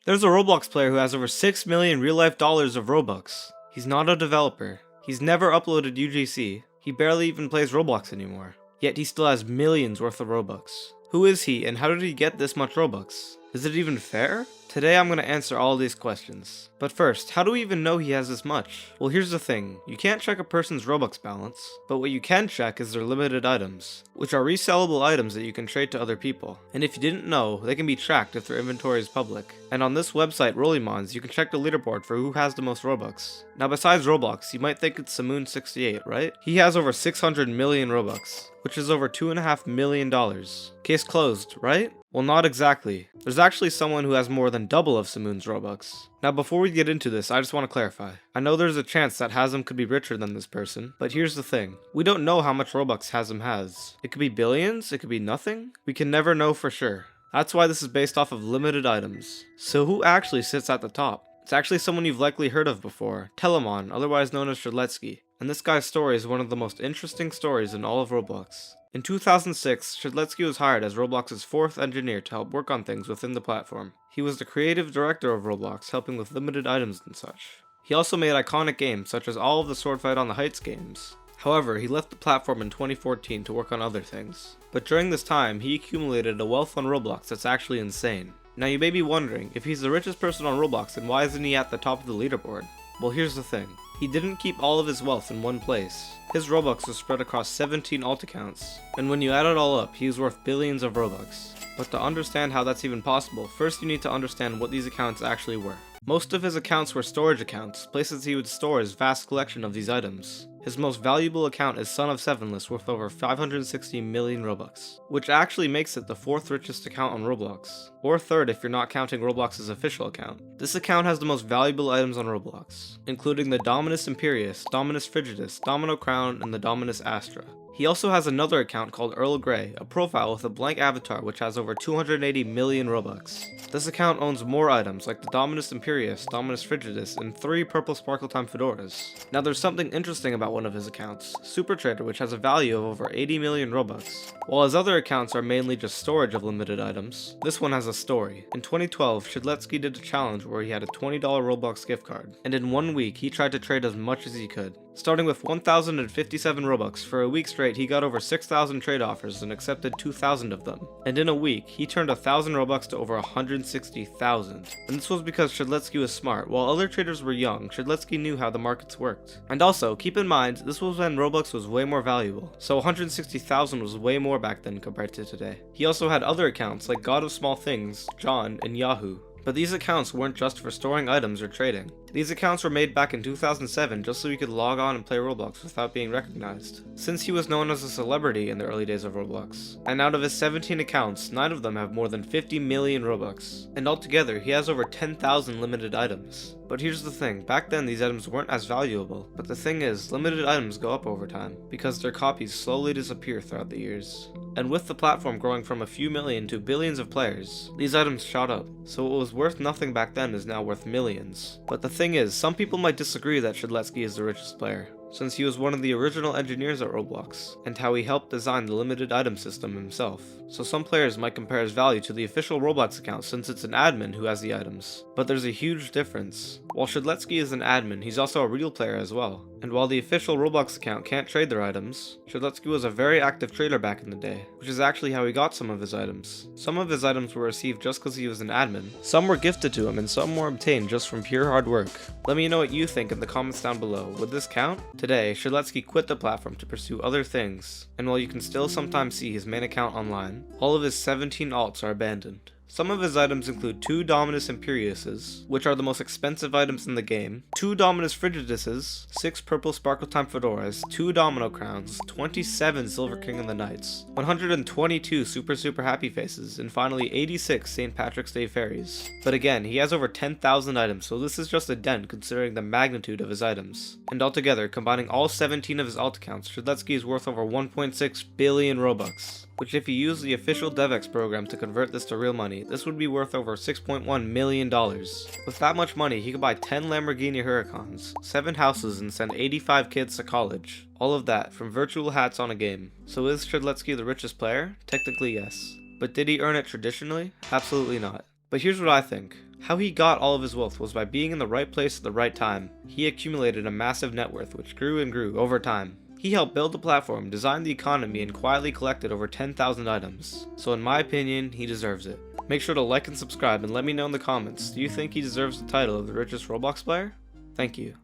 There's a Roblox player who has over 6 million real-life dollars of Robux. He's not a developer. He's never uploaded UGC. He barely even plays Roblox anymore. Yet he still has millions worth of Robux. Who is he and how did he get this much Robux? Is it even fair? Today I'm going to answer all these questions. But first, how do we even know he has this much? Well, here's the thing. You can't check a person's Robux balance, but what you can check is their limited items, which are resellable items that you can trade to other people. And if you didn't know, they can be tracked if their inventory is public. And on this website, Rollymons, you can check the leaderboard for who has the most Robux. Now besides Roblox, you might think it's Samoon68, right? He has over 600 million Robux, which is over $2.5 million. Case closed, right? Well, not exactly. There's actually someone who has more than double of Samoon's Robux. Now before we get into this, I just want to clarify. I know there's a chance that Hazem could be richer than this person, but here's the thing. We don't know how much Robux Hazem has. It could be billions, it could be nothing. We can never know for sure. That's why this is based off of limited items. So who actually sits at the top? It's actually someone you've likely heard of before, Telemon, otherwise known as Shedletsky. And this guy's story is one of the most interesting stories in all of Roblox. In 2006, Shedletsky was hired as Roblox's 4th engineer to help work on things within the platform. He was the creative director of Roblox, helping with limited items and such. He also made iconic games such as all of the Sword Fight on the Heights games. However, he left the platform in 2014 to work on other things. But during this time, he accumulated a wealth on Roblox that's actually insane. Now you may be wondering, if he's the richest person on Roblox, then why isn't he at the top of the leaderboard? Well, here's the thing. He didn't keep all of his wealth in one place. His Robux was spread across 17 alt accounts, and when you add it all up, he was worth billions of Robux. But to understand how that's even possible, first you need to understand what these accounts actually were. Most of his accounts were storage accounts, places he would store his vast collection of these items. His most valuable account is Son of Sevenless, worth over 560 million Robux, which actually makes it the 4th richest account on Roblox, or 3rd if you're not counting Roblox's official account. This account has the most valuable items on Roblox, including the Dominus Imperius, Dominus Frigidus, Domino Crown, and the Dominus Astra. He also has another account called Earl Grey, a profile with a blank avatar which has over 280 million Robux. This account owns more items like the Dominus Imperius, Dominus Frigidus, and 3 purple Sparkle Time fedoras. Now there's something interesting about one of his accounts, Super Trader, which has a value of over 80 million Robux. While his other accounts are mainly just storage of limited items, this one has a story. In 2012, Shedletsky did a challenge where he had a $20 Roblox gift card, and in 1 week he tried to trade as much as he could. Starting with 1,057 Robux, for a week straight he got over 6,000 trade offers and accepted 2,000 of them. And in a week, he turned 1,000 Robux to over 160,000. And this was because Shedletsky was smart. While other traders were young, Shedletsky knew how the markets worked. And also, keep in mind, this was when Robux was way more valuable, so 160,000 was way more back then compared to today. He also had other accounts like God of Small Things, John, and Yahoo. But these accounts weren't just for storing items or trading. These accounts were made back in 2007 just so he could log on and play Roblox without being recognized, since he was known as a celebrity in the early days of Roblox. And out of his 17 accounts, 9 of them have more than 50 million Robux. And altogether, he has over 10,000 limited items. But here's the thing, back then these items weren't as valuable, but the thing is, limited items go up over time, because their copies slowly disappear throughout the years. And with the platform growing from a few million to billions of players, these items shot up, so what was worth nothing back then is now worth millions. But the thing is, some people might disagree that Shedletsky is the richest player, since he was one of the original engineers at Roblox, and how he helped design the limited item system himself. So some players might compare his value to the official Roblox account since it's an admin who has the items. But there's a huge difference. While Shedletsky is an admin, he's also a real player as well. And while the official Roblox account can't trade their items, Shedletsky was a very active trader back in the day, which is actually how he got some of his items. Some of his items were received just because he was an admin, some were gifted to him, and some were obtained just from pure hard work. Let me know what you think in the comments down below. Would this count? Today, Shedletsky quit the platform to pursue other things, and while you can still sometimes see his main account online, all of his 17 alts are abandoned. Some of his items include 2 Dominus Imperiuses, which are the most expensive items in the game, 2 Dominus Frigiduses, 6 purple Sparkle Time fedoras, 2 Domino Crowns, 27 Silver King of the Knights, 122 Super Happy Faces, and finally 86 St. Patrick's Day Fairies. But again, he has over 10,000 items, so this is just a dent considering the magnitude of his items. And altogether, combining all 17 of his alt accounts, Shedletsky is worth over 1.6 billion Robux. Which if you use the official DevX program to convert this to real money, this would be worth over $6.1 million. With that much money, he could buy 10 Lamborghini Huracans, 7 houses, and send 85 kids to college. All of that from virtual hats on a game. So is Shedletsky the richest player? Technically yes. But did he earn it traditionally? Absolutely not. But here's what I think. How he got all of his wealth was by being in the right place at the right time. He accumulated a massive net worth which grew and grew over time. He helped build the platform, designed the economy, and quietly collected over 10,000 items. So in my opinion, he deserves it. Make sure to like and subscribe and let me know in the comments, do you think he deserves the title of the richest Roblox player? Thank you.